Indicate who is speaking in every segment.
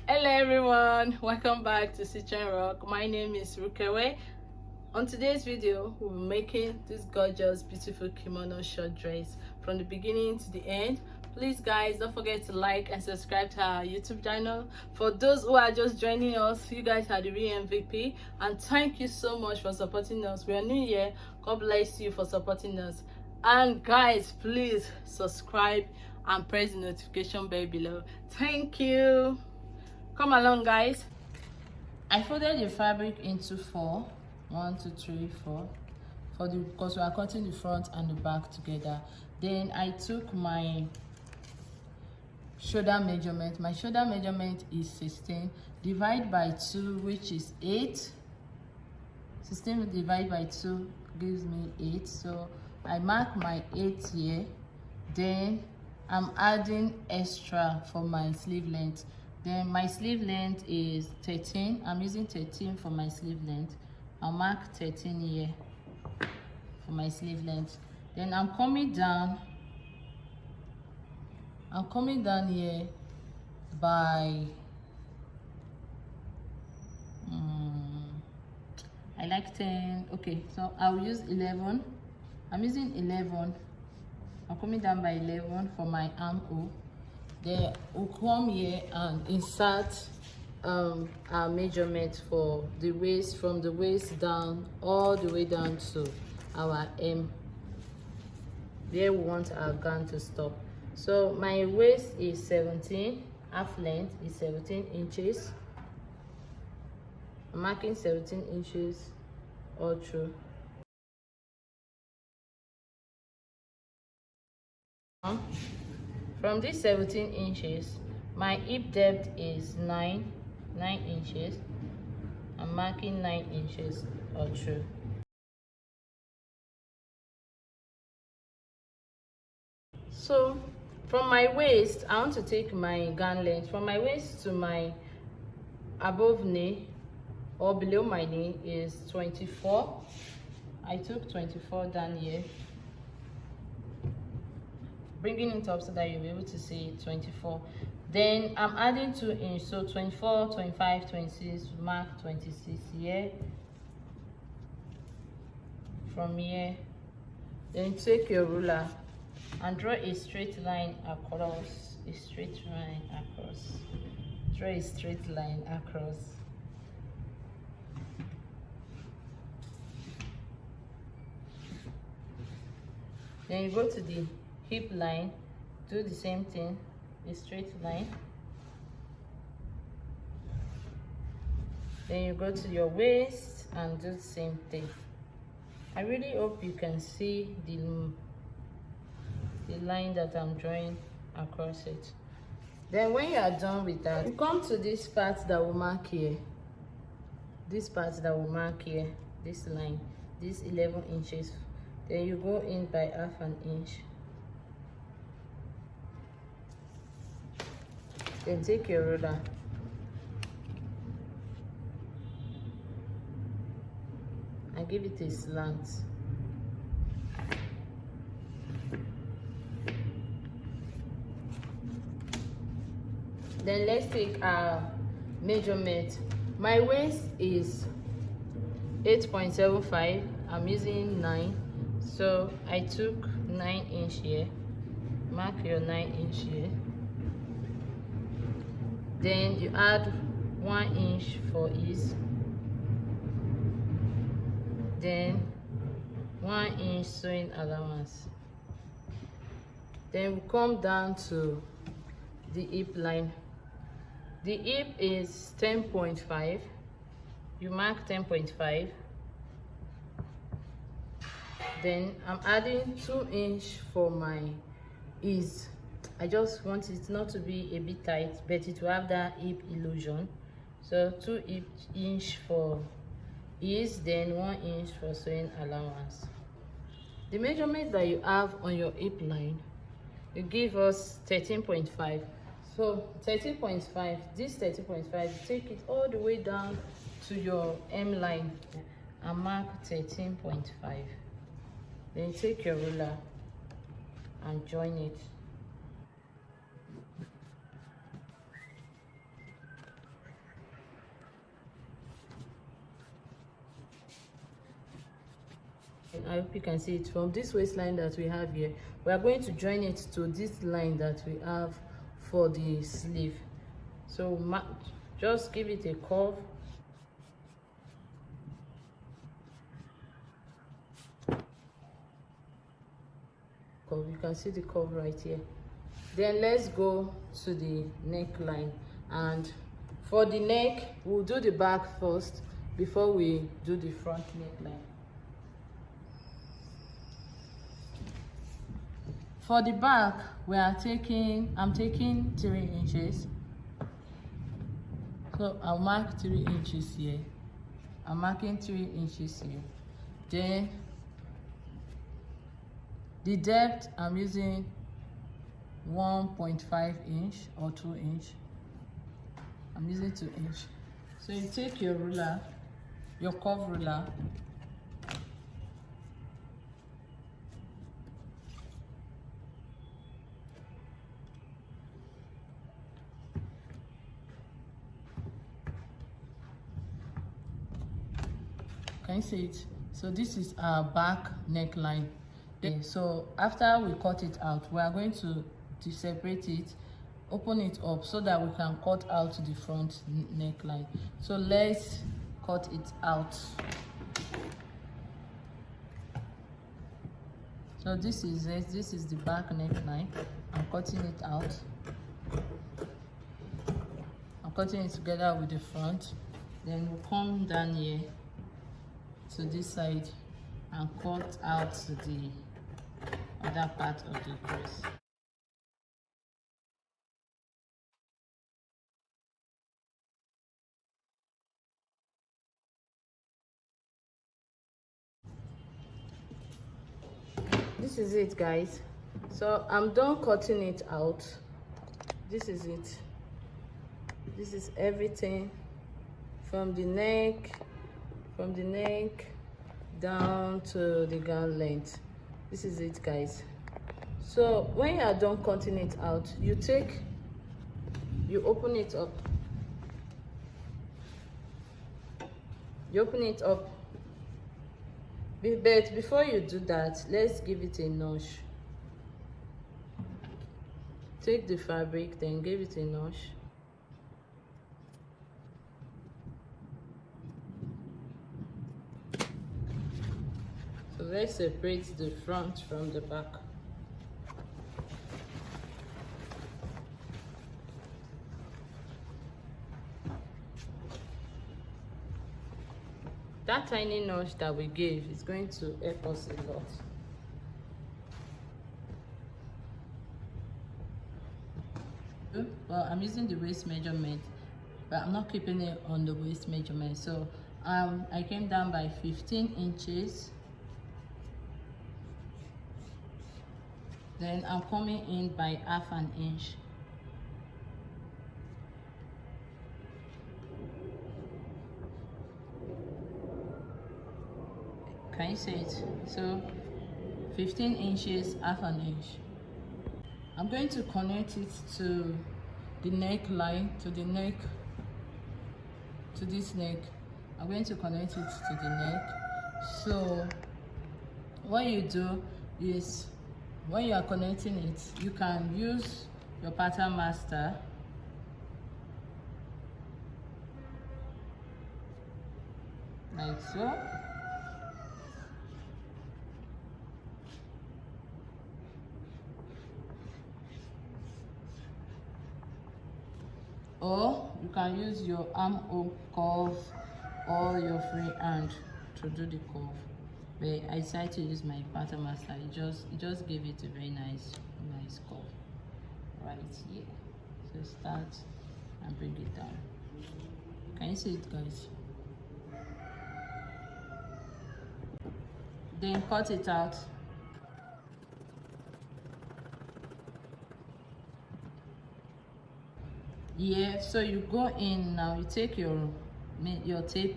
Speaker 1: Hello everyone, welcome back to Kitchen Rock. My name is Rukewe. On today's video, we'll be making this gorgeous, beautiful kimono short dress from the beginning to the end. Please guys, don't forget to like and subscribe to our YouTube channel. For those who are just joining us, you guys are the real MVP, and thank you so much for supporting us. We are new here. God bless you for supporting us. And guys, please subscribe and press the notification bell below. Thank you. Come along guys. I folded the fabric into 4, 1 2 3 4 because we are cutting the front and the back together. Then I took my shoulder measurement. My shoulder measurement is 16 divided by 2, which is 8. 16 divided by 2 gives me 8, so I mark my 8 here. Then I'm adding extra for my sleeve length. Then my sleeve length is 13. I'm using 13 for my sleeve length. I'll mark 13 here for my sleeve length. Then I'm coming down here by I like 10. Okay, so I'll use 11. I'm using 11. I'm coming down by 11 for my armhole. Then we'll come here and insert our measurement for the waist, from the waist down all the way down to our hem, where we want our gown to stop. So my waist is 17, half length is 17 inches. I'm marking 17 inches all through. From this 17 inches, my hip depth is 9 inches. I'm marking 9 inches all through. So from my waist, I want to take my gown length from my waist to my above knee or below my knee is 24. I took 24 down here, bringing it up so that you'll be able to see 24. Then I'm adding 2 inches, so 24, 25, 26, mark 26 here. From here, then take your ruler and draw a straight line across. Draw a straight line across. Then you go to the hip line, do the same thing, a straight line. Then you go to your waist and do the same thing. I really hope you can see the line that I'm drawing across it. Then when you are done with that, you come to this part that will mark here. This part that will mark here, this line, this 11 inches. Then you go in by half an inch. Then take your ruler and give it a slant. Then let's take our measurement. My waist is 8.75. I'm using 9, so I took 9 inch here. Mark your 9 inch here. Then you add 1 inch for ease. Then 1 inch sewing allowance. Then we come down to the hip line. The hip is 10.5. You mark 10.5. Then I'm adding 2 inch for my ease. I just want it not to be a bit tight, but it will have that hip illusion. So 2 inch for ease, then 1 inch for sewing allowance. The measurement that you have on your hip line, you give us 13.5. So 13.5, this 13.5, take it all the way down to your hem line and mark 13.5. Then take your ruler and join it. I hope you can see it. From this waistline that we have here, we are going to join it to this line that we have for the sleeve. So just give it a curve. You can see the curve right here. Then let's go to the neckline, and for the neck we'll do the back first before we do the front neckline. For the back, I'm taking 3 inches. So I'll mark 3 inches here. I'm marking 3 inches here. Then the depth, I'm using 1.5 inch or 2 inch. I'm using 2 inch. So you take your ruler, your curve ruler, can you see it? So this is our back neckline. So after we cut it out, we are going to separate it, open it up so that we can cut out the front neckline. So let's cut it out. So this is it. This is the back neckline. I'm cutting it out. I'm cutting it together with the front. Then we'll come down here to this side and cut out the other part of the dress. This is it, guys. So I'm done cutting it out. This is it. This is everything from the neck down to the gown length. This is it, guys. So when you are done cutting it out, you open it up. You open it up. But before you do that, let's give it a notch. Take the fabric, then give it a notch. So let's separate the front from the back. That tiny notch that we gave is going to help us a lot. Well, I'm using the waist measurement, but I'm not keeping it on the waist measurement. So I came down by 15 inches. Then I'm coming in by half an inch. Can you see it? So 15 inches, half an inch. I'm going to connect it to the neckline, to the neck, to this neck. I'm going to connect it to the neck. So what you do is, when you are connecting it, you can use your pattern master. Like so. Or you can use your armhole curve or your free hand to do the curve. But I decided to use my pattern master. It just gave it a very nice curve right here. So start and bring it down. Can you see it, guys? Then cut it out. Yeah, so you go in now, you take your tape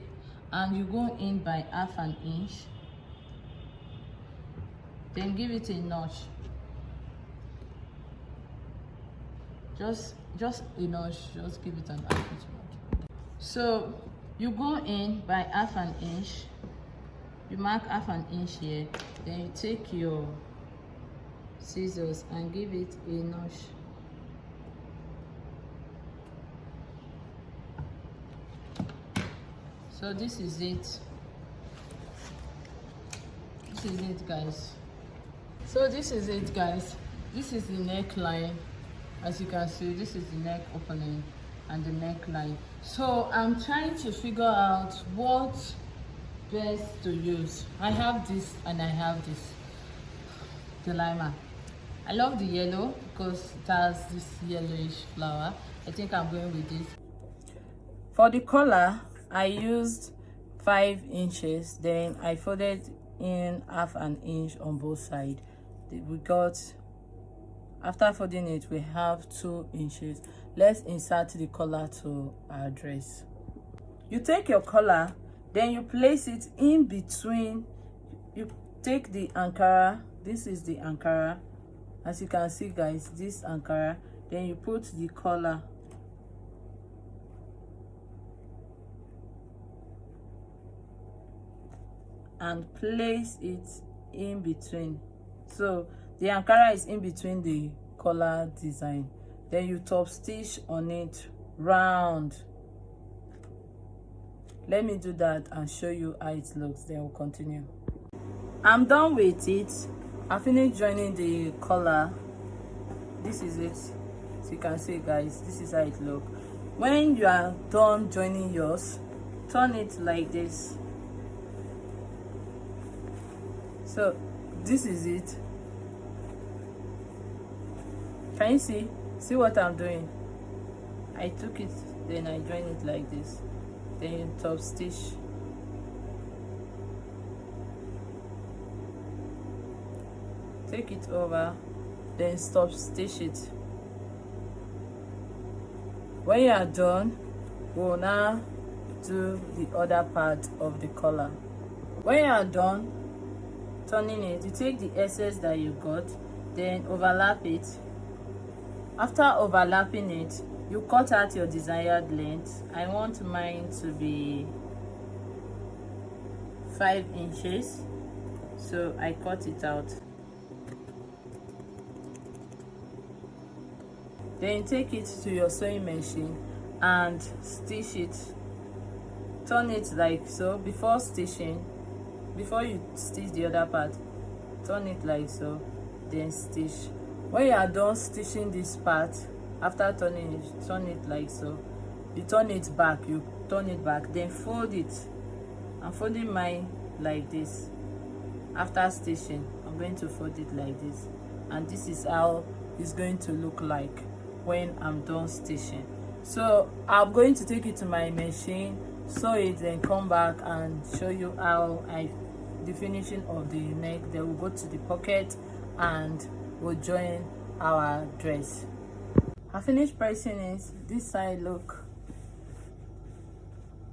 Speaker 1: and you go in by half an inch. Then give it a notch. Just a notch, just give it an half inch notch. So you go in by half an inch. You mark half an inch here, then you take your scissors and give it a notch. So this is it. This is it, guys. So this is it, guys. This is the neckline. As you can see, this is the neck opening and the neckline. So I'm trying to figure out what best to use. I have this and I have this dilemma. I love the yellow because it has this yellowish flower. I think I'm going with this. For the collar, I used 5 inches, then I folded in half an inch on both sides. We got, after folding it, we have 2 inches. Let's insert the collar to our dress. You take your collar, then you place it in between. You take the Ankara. This is the Ankara. As you can see, guys, this Ankara. Then you put the collar and place it in between. So the Ankara is in between the collar design. Then you top stitch on it round. Let me do that and show you how it looks, then we'll continue. I'm done with it. I finished joining the collar. This is it. So you can see, guys, this is how it looks. When you are done joining yours, turn it like this. So this is it. Can you see what I'm doing? I took it, then I join it like this, then you top stitch. Take it over, then stop stitch it. When you are done, we'll now do the other part of the collar. When you are done turning it, you take the excess that you got, then overlap it. After overlapping it, you cut out your desired length. I want mine to be 5 inches, so I cut it out. Then take it to your sewing machine and stitch it. Turn it like so. Before stitching, before you stitch the other part, turn it like so, then stitch. When you are done stitching this part, after turning it, turn it like so. You turn it back, then fold it. I'm folding mine like this. After stitching, I'm going to fold it like this, and this is how it's going to look like when I'm done stitching. So I'm going to take it to my machine, sew it, then come back and show you how the finishing of the neck. Then we'll go to the pocket and we'll join our dress. I finished pressing it. This side, look,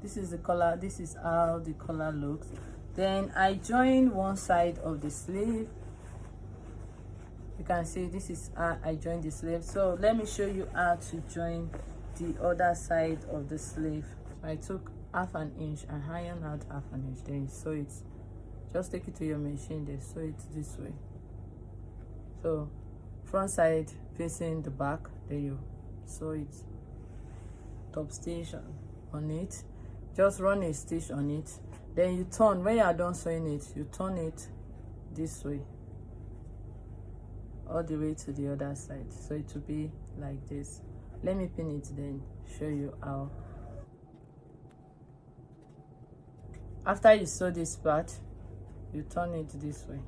Speaker 1: this is the collar. This is how the collar looks. Then I join one side of the sleeve. You can see this is how I join the sleeve. So let me show you how to join the other side of the sleeve. I took half an inch and iron out half an inch, then you sew it. Just take it to your machine, then sew it this way. So front side facing the back, then you sew it. Top stitch on it. Just run a stitch on it. Then you turn. When you are done sewing it, you turn it this way, all the way to the other side, so it will be like this. Let me pin it, then show you how. After you sew this part, you turn it this way,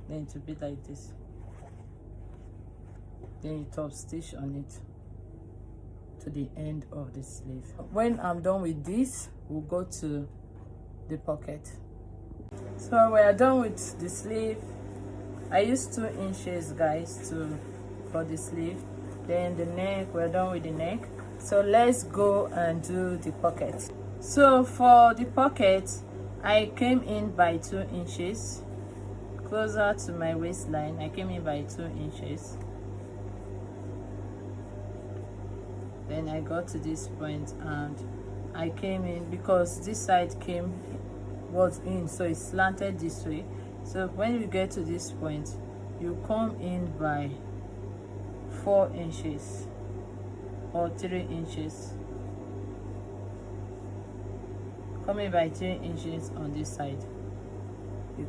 Speaker 1: then it will be like this. Then you top stitch on it to the end of the sleeve. When I'm done with this, we'll go to the pocket. So we are done with the sleeve. I used 2 inches, guys, for the sleeve. Then the neck, we're done with the neck. So let's go and do the pocket. So for the pocket, I came in by 2 inches, closer to my waistline. I came in by 2 inches. Then I got to this point and I came in, because this side came was in, so it's slanted this way. So when you get to this point, you come in by 4 inches or 3 inches. Come in by 3 inches on this side.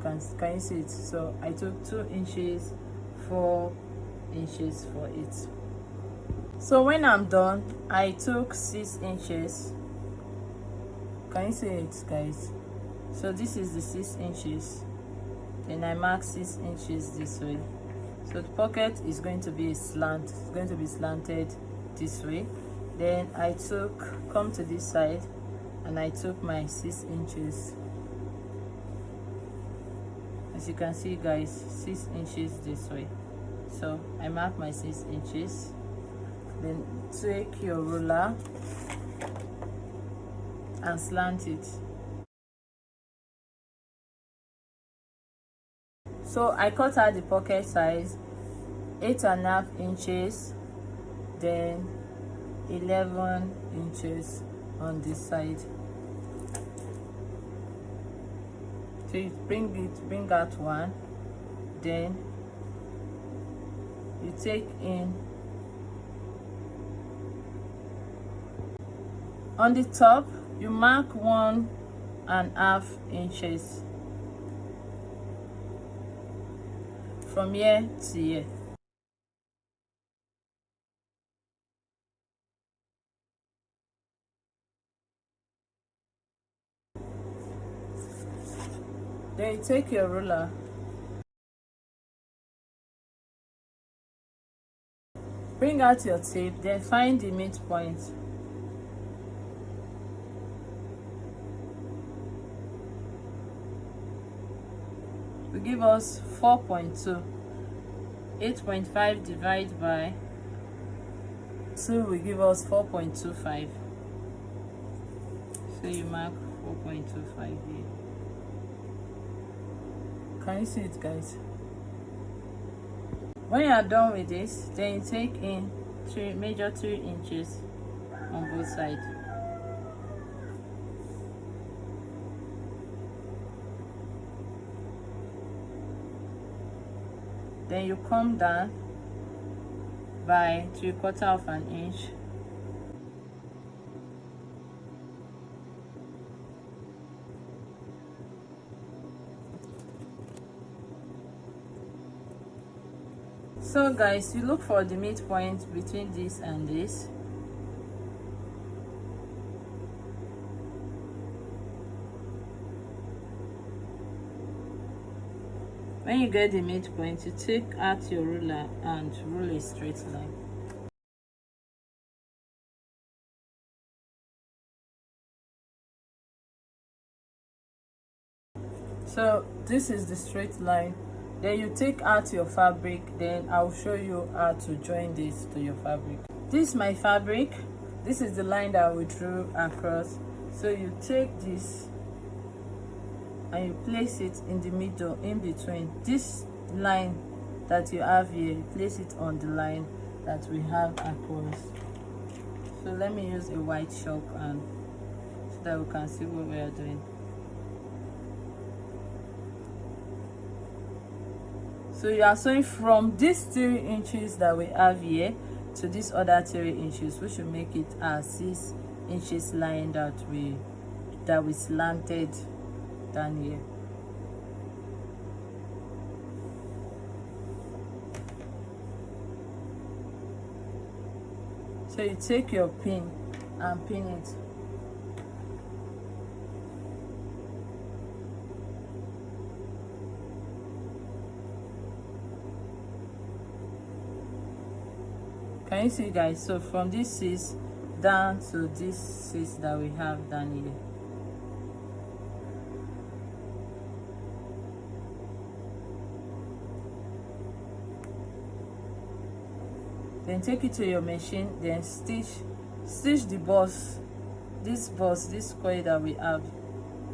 Speaker 1: Can you see it? So I took 2 inches, 4 inches for it. So when I'm done, I took 6 inches. Can you see it, guys? So this is the 6 inches. Then I mark 6 inches this way. So the pocket is going to be a slant. It's going to be slanted this way. Then I come to this side, and I took my 6 inches. As you can see, guys, 6 inches this way. So I mark my 6 inches. Then take your ruler and slant it. So I cut out the pocket size 8.5 inches, then 11 inches on this side. So you bring out one, then you take in on the top, you mark 1.5 inches from here to here. Then you take your ruler, bring out your tape, then find the midpoint. Will give us 4.2. 8.5 divided by 2 will give us 4.25. So you mark 4.25 here. Can you see it, guys? When you are done with this, then you take in measure 3 inches on both sides. Then you come down by 3/4 of an inch. So guys, you look for the midpoint between this and this. When you get the midpoint, you take out your ruler and rule a straight line. So this is the straight line. Then you take out your fabric, then I'll show you how to join this to your fabric. This is my fabric. This is the line that we drew across. So you take this and you place it in the middle, in between this line that you have here. You place it on the line that we have across. So let me use a white chalk and so that we can see what we are doing. So you are sewing from these 3 inches that we have here to this other 3 inches, which will make it a 6 inches line that we slanted down here. So you take your pin and pin it. Can you see, guys? So from this 6 down to this 6 that we have down here. Then take it to your machine, then stitch the bust, this square that we have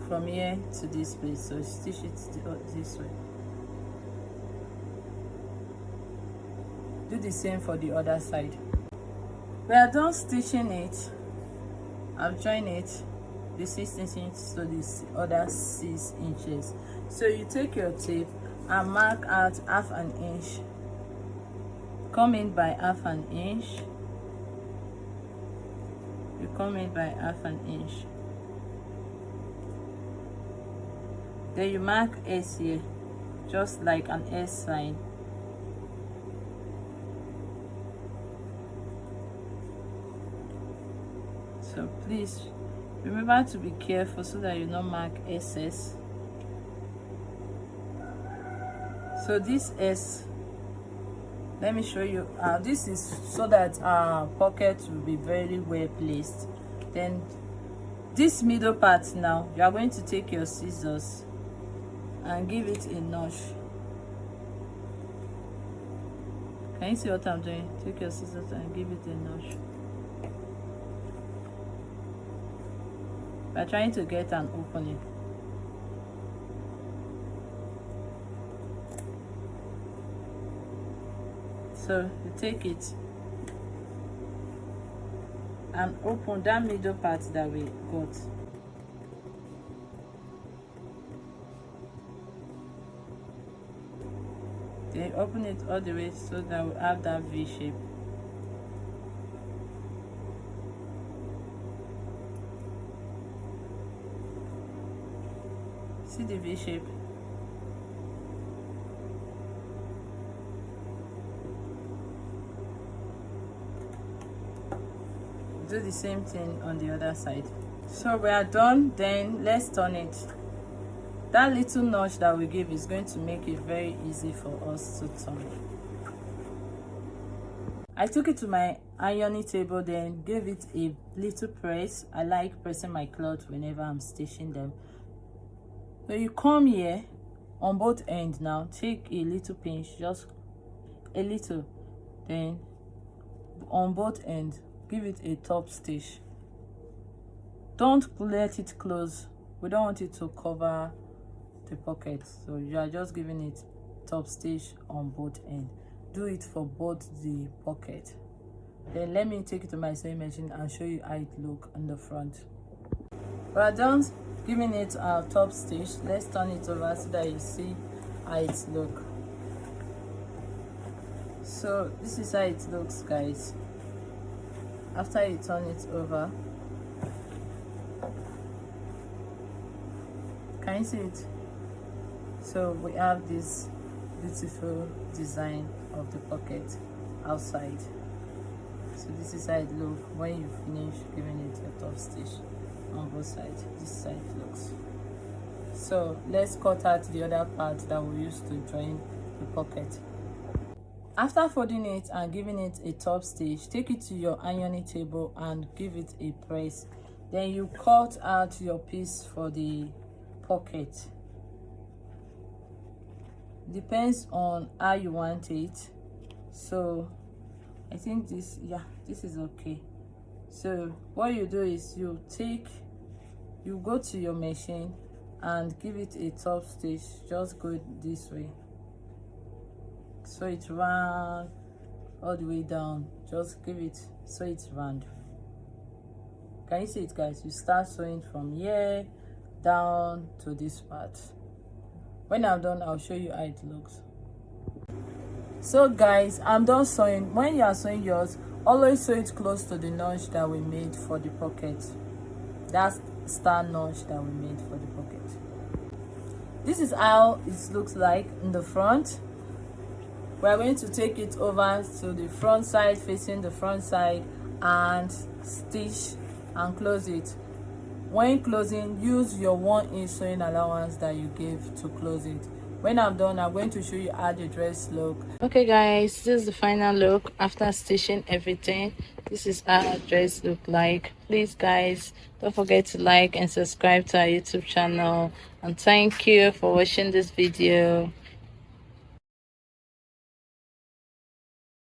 Speaker 1: from here to this place. So stitch it this way. Do the same for the other side. We are done stitching it. I've joined it. the 16 inches to the other 6 inches. So you take your tape and mark out half an inch, come in by half an inch, you come in by half an inch, then you mark S here, just like an S sign. So please remember to be careful so that you don't mark SS. So this S, let me show you, this is so that our pocket will be very well placed. Then this middle part, now you are going to take your scissors and give it a notch. Can you see what I'm doing? Take your scissors and give it a notch. We're trying to get an opening. So you take it and open that middle part that we got. Then open it all the way so that we have that V shape. See the V shape? Do the same thing on the other side. So we are done. Then let's turn it. That little notch that we give is going to make it very easy for us to turn. I took it to my ironing table, then gave it a little press. I like pressing my cloth whenever I'm stitching them. So you come here on both ends. Now take a little pinch, just a little, then on both ends give it a top stitch. Don't let it close, we don't want it to cover the pocket, so you are just giving it top stitch on both ends. Do it for both the pocket. Then let me take it to my sewing machine and show you how it look on the front. We are done giving it a top stitch. Let's turn it over so that you see how it look. So this is how it looks, guys. After you turn it over, can you see it? So we have this beautiful design of the pocket outside. So this is how it looks when you finish giving it your top stitch on both sides. This side looks. So let's cut out the other part that we used to join the pocket. After folding it and giving it a top stitch, take it to your ironing table and give it a press. Then you cut out your piece for the pocket. Depends on how you want it. So I think this, yeah, this is okay. So what you do is you go to your machine and give it a top stitch. Just go this way, so it's round all the way down. Just give it so it's round. Can you see it, guys? You start sewing from here down to this part. When I'm done, I'll show you how it looks. So guys, I'm done sewing. When you are sewing yours, always sew it close to the notch that we made for the pocket. That's star notch that we made for the pocket. This is how it looks like in the front. We are going to take it over to the front side, facing the front side, and stitch and close it. When closing, use your 1 inch sewing allowance that you gave to close it. When I'm done, I'm going to show you how the dress look. Okay guys, this is the final look after stitching everything. This is how our dress look like. Please guys, don't forget to like and subscribe to our YouTube channel, and thank you for watching this video.